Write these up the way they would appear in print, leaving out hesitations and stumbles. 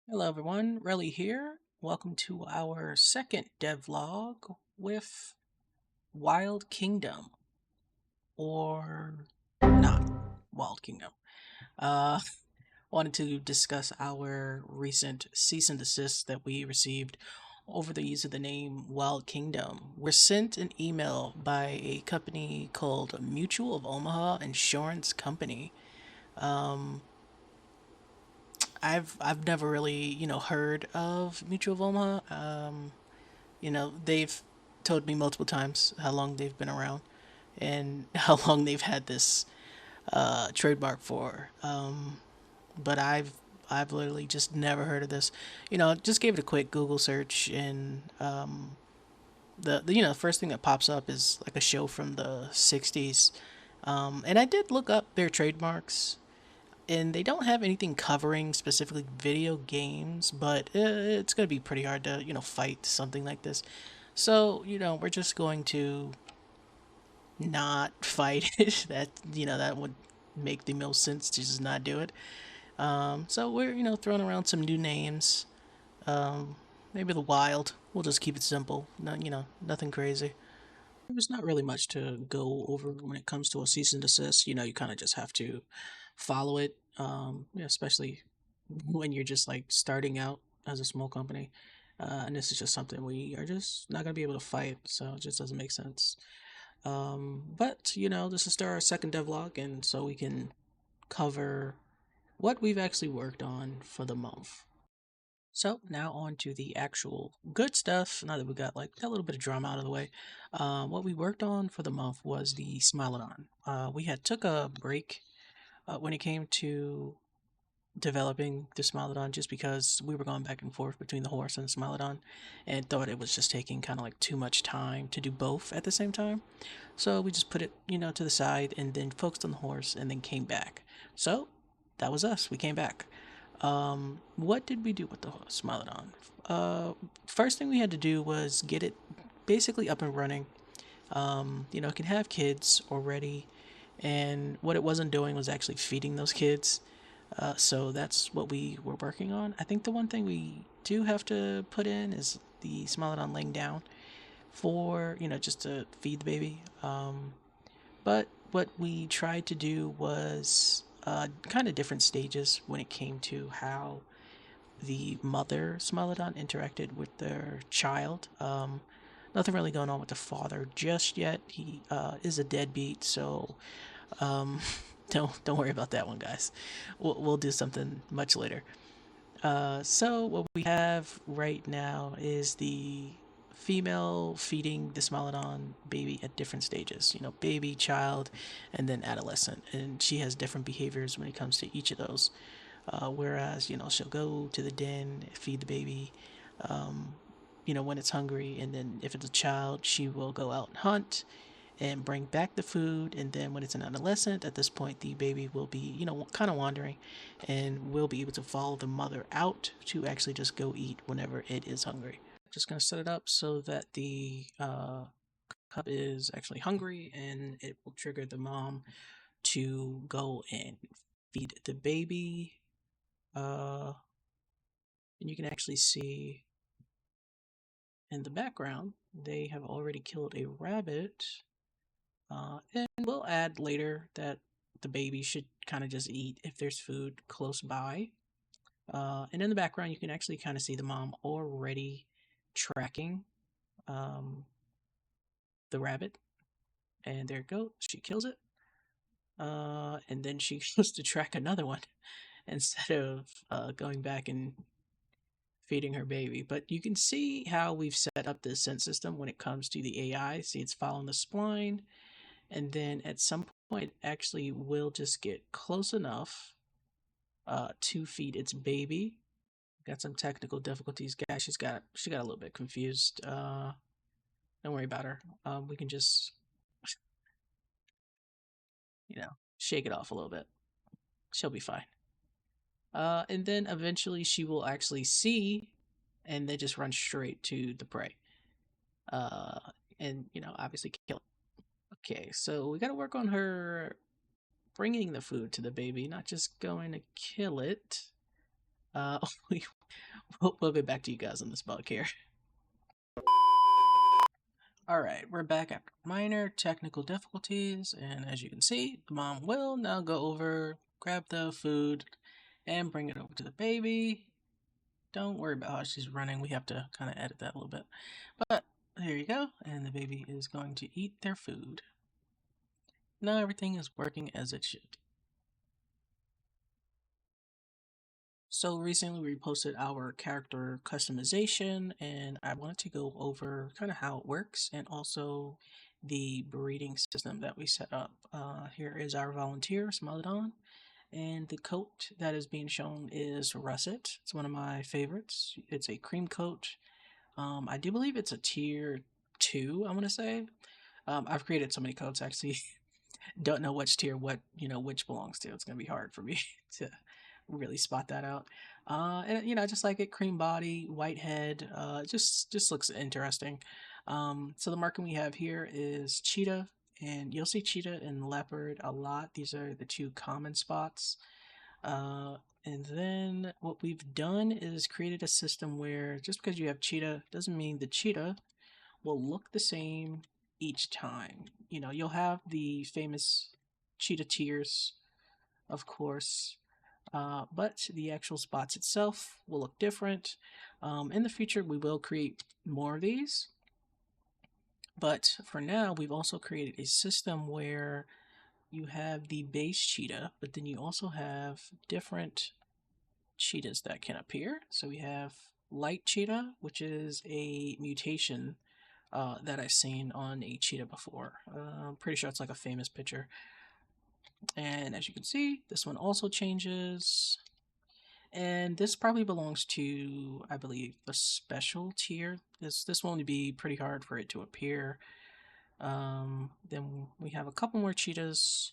Hello everyone, Relly here. Welcome to our second devlog with Wild Kingdom, or not Wild Kingdom. Uh Wanted to discuss our recent cease and desist that we received over the use of the name Wild Kingdom. We're sent an email by a company called Mutual of Omaha Insurance Company. Um I've never really, heard of Mutual of Omaha. They've told me multiple times how long they've been around and how long they've had this trademark for. But I've literally just never heard of this. Just gave it a quick Google search, and the first thing that pops up is like a show from the '60s. And I did look up their trademarks, and they don't have anything covering specifically video games, but it's gonna be pretty hard to fight something like this. So we're just going to not fight it. That would make the most sense to just not do it. So we're throwing around some new names. Um, Maybe the Wild. We'll just keep it simple. No, nothing crazy. There's not really much to go over when it comes to a cease and desist. You kind of just have to follow it. Especially when you're just like starting out as a small company. And this is just something we are just not gonna be able to fight, so it just doesn't make sense. But this is our second devlog, and so we can cover what we've actually worked on for the month. So now on to the actual good stuff. Now that we got like a little bit of drama out of the way, what we worked on for the month was the Smilodon. We had took a break when it came to developing the Smilodon, just because we were going back and forth between the horse and the Smilodon, and thought it was just taking kind of like too much time to do both at the same time. So we just put it, to the side and then focused on the horse and then came back. So that was us. We came back. What did we do with the Smilodon? First thing we had to do was get it basically up and running. It can have kids already, and what it wasn't doing was actually feeding those kids. So that's what we were working on. I think the one thing we do have to put in is the Smilodon laying down for, just to feed the baby. But what we tried to do was kind of different stages when it came to how the mother Smilodon interacted with their child. Nothing really going on with the father just yet. He is a deadbeat, so um, don't worry about that one, guys. We'll do something much later. So what we have right now is the female feeding the Smilodon baby at different stages. Baby, child, and then adolescent, and she has different behaviors when it comes to each of those. Whereas she'll go to the den, feed the baby, um, when it's hungry, and then if it's a child, she will go out and hunt and bring back the food. And then when it's an adolescent, at this point, the baby will be, kind of wandering and will be able to follow the mother out to actually just go eat whenever it is hungry. Just going to set it up so that the cub is actually hungry, and it will trigger the mom to go and feed the baby. And you can actually see in the background, they have already killed a rabbit. And we'll add later that the baby should kind of just eat if there's food close by. And in the background, you can actually kind of see the mom already tracking um, the rabbit. And there it goes. She kills it. And then she goes to track another one instead of going back and feeding her baby. But you can see how we've set up this scent system when it comes to the AI. See, it's following the spline, and then at some point, it actually will just get close enough to feed its baby. Got some technical difficulties, guys. She got a little bit confused. Don't worry about her. We can just shake it off a little bit. She'll be fine. And then eventually she will actually see, and then just run straight to the prey. Uh, and obviously kill it. Okay, so we got to work on her bringing the food to the baby, not just going to kill it. Uh, we we'll get back to you guys on this bug here. Alright, we're back after minor technical difficulties, and as you can see, the mom will now go over, grab the food, and bring it over to the baby. Don't worry about how she's running, we have to kind of edit that a little bit. But there you go, and the baby is going to eat their food. Now everything is working as it should. So recently we posted our character customization, and I wanted to go over kind of how it works and also the breeding system that we set up. Here is our volunteer, Smilodon, and the coat that is being shown is Russet. It's one of my favorites. It's a cream coat. I do believe it's a tier 2, I want to say. I've created so many coats actually. Don't know which tier which belongs to. It's gonna be hard for me to really spot that out. And I just like it, cream body, white head. Just looks interesting. So the marking we have here is cheetah, and you'll see cheetah and leopard a lot. These are the two common spots. And then what we've done is created a system where just because you have cheetah doesn't mean the cheetah will look the same each time. You'll have the famous cheetah tiers, of course, but the actual spots itself will look different. In the future, we will create more of these, but for now, we've also created a system where you have the base cheetah, but then you also have different cheetahs that can appear. So we have light cheetah, which is a mutation that I've seen on a cheetah before. I'm pretty sure it's like a famous picture. And as you can see, this one also changes. And this probably belongs to, I believe, the special tier. This one would be pretty hard for it to appear. Then we have a couple more cheetahs.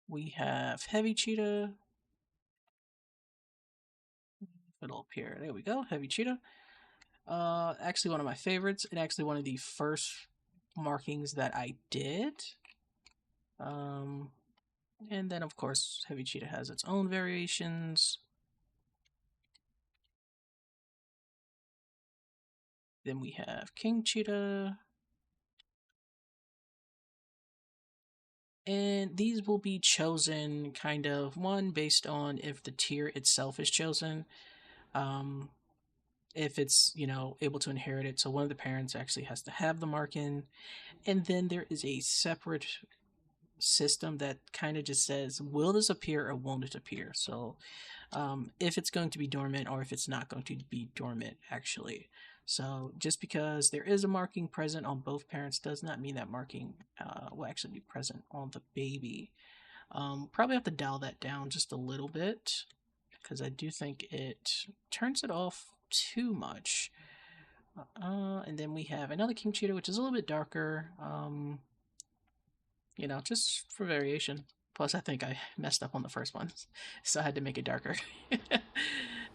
We have heavy cheetah. It'll appear. There we go, heavy cheetah. Actually one of my favorites, and actually one of the first markings that I did. And then of course heavy cheetah has its own variations. Then we have king cheetah. And these will be chosen kind of one based on if the tier itself is chosen. If it's, able to inherit it. So one of the parents actually has to have the marking. And then there is a separate system that kind of just says, will this appear or won't it appear? So if it's going to be dormant or if it's not going to be dormant, actually. So just because there is a marking present on both parents does not mean that marking will actually be present on the baby. Probably have to dial that down just a little bit because I do think it turns it off too much. And then we have another king cheetah, which is a little bit darker. Just for variation. Plus, I think I messed up on the first one, so I had to make it darker.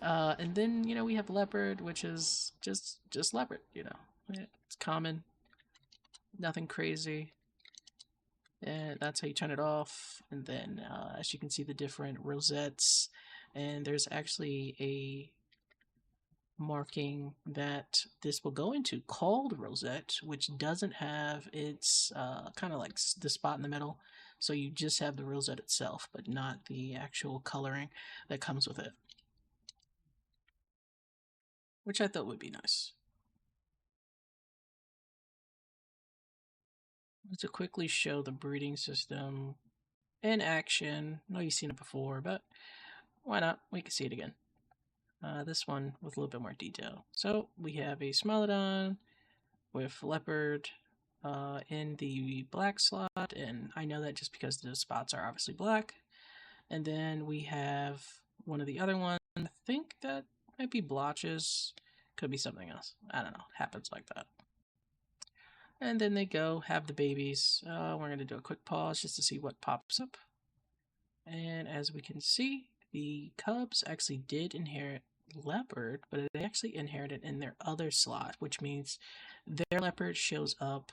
And then we have leopard, which is just leopard. It's common, nothing crazy. And that's how you turn it off. And then, as you can see, the different rosettes, and there's actually a marking that this will go into called rosette, which doesn't have its kind of like the spot in the middle. So you just have the rosette itself, but not the actual coloring that comes with it, which I thought would be nice. To quickly show the breeding system in action. I know you've seen it before, but why not? We can see it again. This one with a little bit more detail. So we have a Smilodon with leopard in the black slot, and I know that just because the spots are obviously black. And then we have one of the other ones. I think that might be blotches. Could be something else. I don't know. It happens like that. And then they go have the babies. We're going to do a quick pause just to see what pops up. And as we can see, the cubs actually did inherit leopard, but they actually inherited in their other slot, which means their leopard shows up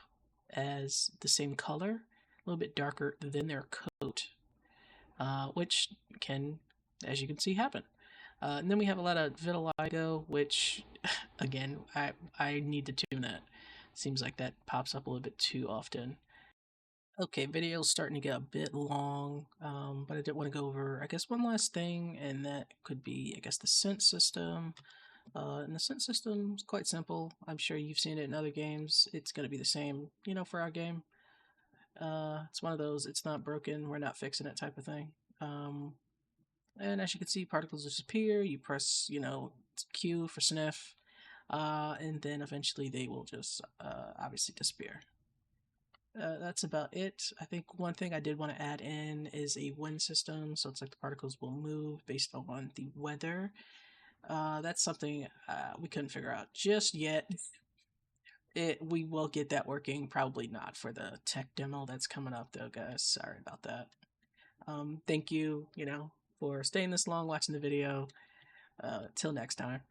as the same color, a little bit darker than their coat, which can, as you can see, happen. And then we have a lot of vitiligo, which, again, I need to tune that. Seems like that pops up a little bit too often. Okay, video's starting to get a bit long, but I did want to go over, I guess, one last thing, and that could be, I guess, the sense system. And the sense system's quite simple. I'm sure you've seen it in other games. It's going to be the same, for our game. It's one of those, it's not broken, we're not fixing it type of thing. And as you can see, particles disappear. You press, Q for sniff, and then eventually they will just obviously disappear. That's about it. I think one thing I did want to add in is a wind system, so it's like the particles will move based on the weather. That's something we couldn't figure out just yet. We will get that working, probably not for the tech demo that's coming up though, guys. Sorry about that. Thank you, for staying this long watching the video. Till next time.